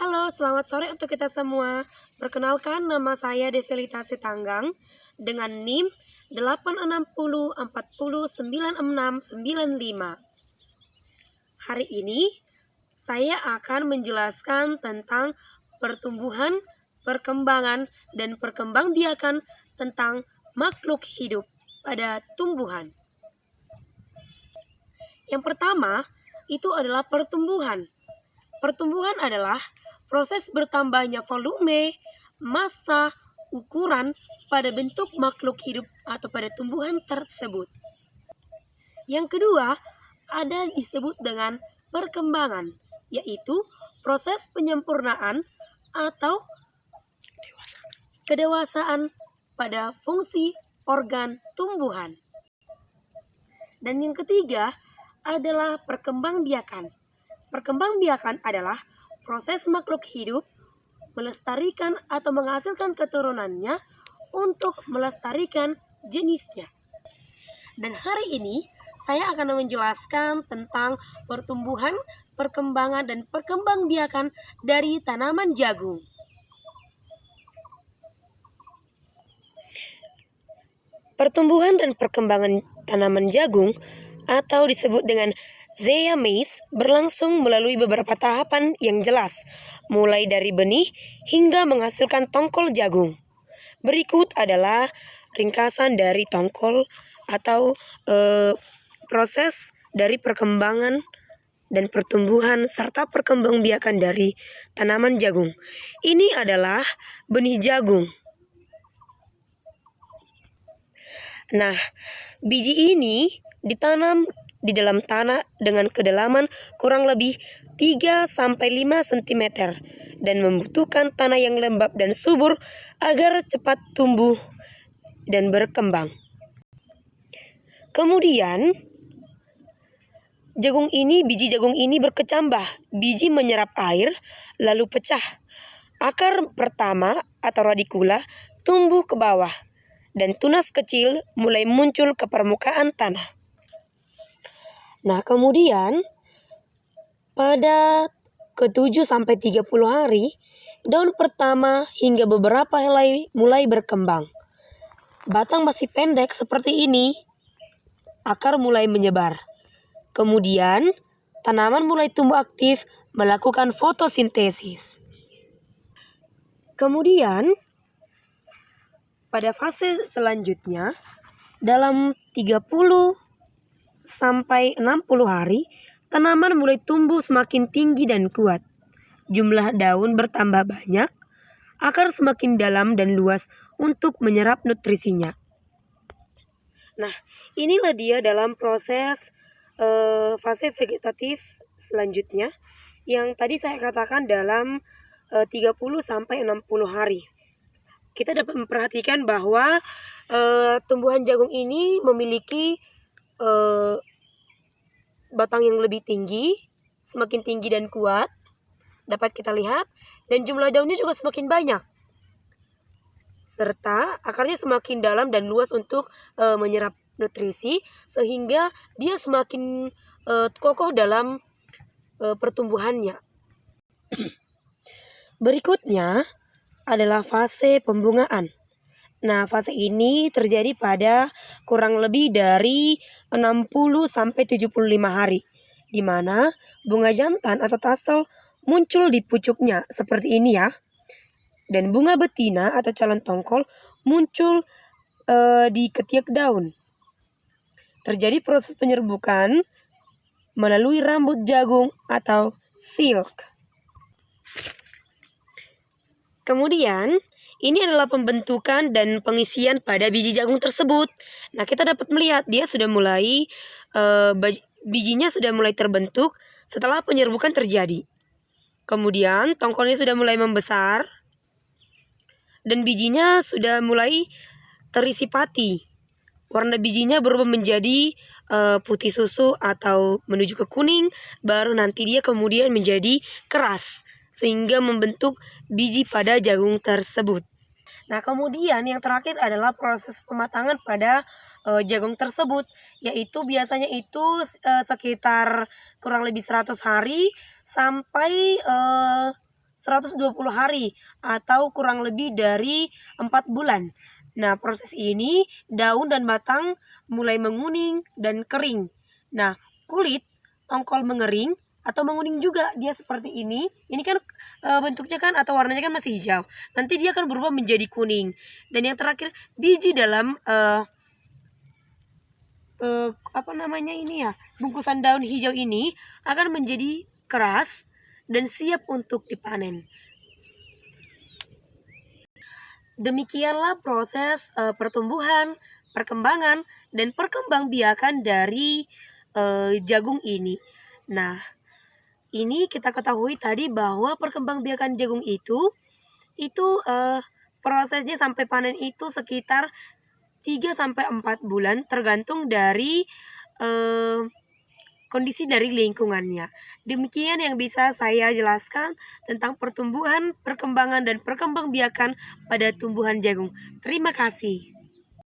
Halo, selamat sore untuk kita semua. Perkenalkan, nama saya Develita Sitanggang dengan NIM 860409695. Hari ini saya akan menjelaskan tentang pertumbuhan, perkembangan, dan perkembangbiakan tentang makhluk hidup pada tumbuhan. Yang pertama, itu adalah pertumbuhan. Pertumbuhan adalah proses bertambahnya volume, massa, ukuran pada bentuk makhluk hidup atau pada tumbuhan tersebut. Yang kedua, ada disebut dengan perkembangan, yaitu proses penyempurnaan atau kedewasaan pada fungsi organ tumbuhan. Dan yang ketiga adalah perkembangbiakan. Perkembangbiakan adalah proses makhluk hidup melestarikan atau menghasilkan keturunannya untuk melestarikan jenisnya. Dan hari ini saya akan menjelaskan tentang pertumbuhan, perkembangan, dan perkembangbiakan dari tanaman jagung. Pertumbuhan dan perkembangan tanaman jagung atau disebut dengan Zea mays berlangsung melalui beberapa tahapan yang jelas, mulai dari benih hingga menghasilkan tongkol jagung. Berikut adalah ringkasan dari tongkol atau proses dari perkembangan dan pertumbuhan serta perkembangbiakan dari tanaman jagung. Ini adalah benih jagung. Nah, biji ini ditanam di dalam tanah dengan kedalaman kurang lebih 3-5 cm dan membutuhkan tanah yang lembab dan subur agar cepat tumbuh dan berkembang. Kemudian, biji jagung ini berkecambah, biji menyerap air lalu pecah. Akar pertama atau radikula tumbuh ke bawah dan tunas kecil mulai muncul ke permukaan tanah. Nah, kemudian pada ke-7-30 hari, daun pertama hingga beberapa helai mulai berkembang. Batang masih pendek seperti ini, akar mulai menyebar. Kemudian, tanaman mulai tumbuh aktif melakukan fotosintesis. Kemudian, pada fase selanjutnya, dalam 30-60 hari, tanaman mulai tumbuh semakin tinggi dan kuat. Jumlah daun bertambah banyak, akar semakin dalam dan luas untuk menyerap nutrisinya. Nah, inilah dia dalam proses fase vegetatif selanjutnya yang tadi saya katakan dalam 30-60 hari. Kita dapat memperhatikan bahwa tumbuhan jagung ini memiliki batang yang lebih tinggi, semakin tinggi dan kuat, dapat kita lihat, dan jumlah daunnya juga semakin banyak. Serta akarnya semakin dalam dan luas untuk menyerap nutrisi, sehingga dia semakin kokoh dalam pertumbuhannya. Berikutnya adalah fase pembungaan. Nah, fase ini terjadi pada kurang lebih dari 60-75 hari, di mana bunga jantan atau tasel muncul di pucuknya seperti ini ya. Dan bunga betina atau calon tongkol muncul di ketiak daun. Terjadi proses penyerbukan melalui rambut jagung atau silk. Kemudian, ini adalah pembentukan dan pengisian pada biji jagung tersebut. Nah, kita dapat melihat dia sudah mulai, bijinya sudah mulai terbentuk setelah penyerbukan terjadi. Kemudian, tongkolnya sudah mulai membesar dan bijinya sudah mulai terisi pati. Warna bijinya berubah menjadi putih susu atau menuju ke kuning, baru nanti dia kemudian menjadi keras sehingga membentuk biji pada jagung tersebut. Nah, kemudian yang terakhir adalah proses pematangan pada jagung tersebut, yaitu biasanya itu sekitar kurang lebih 100 hari sampai 120 hari atau kurang lebih dari 4 bulan. Nah, proses ini daun dan batang mulai menguning dan kering. Nah, kulit tongkol mengering atau menguning juga, dia seperti ini. Ini kan bentuknya kan atau warnanya kan masih hijau. Nanti dia akan berubah menjadi kuning. Dan yang terakhir, biji dalam bungkusan daun hijau ini akan menjadi keras dan siap untuk dipanen. Demikianlah proses pertumbuhan, perkembangan, dan perkembangbiakan dari jagung ini. Nah, ini kita ketahui tadi bahwa perkembangbiakan jagung itu prosesnya sampai panen itu sekitar 3-4 bulan, tergantung dari kondisi dari lingkungannya. Demikian yang bisa saya jelaskan tentang pertumbuhan, perkembangan, dan perkembangbiakan pada tumbuhan jagung. Terima kasih.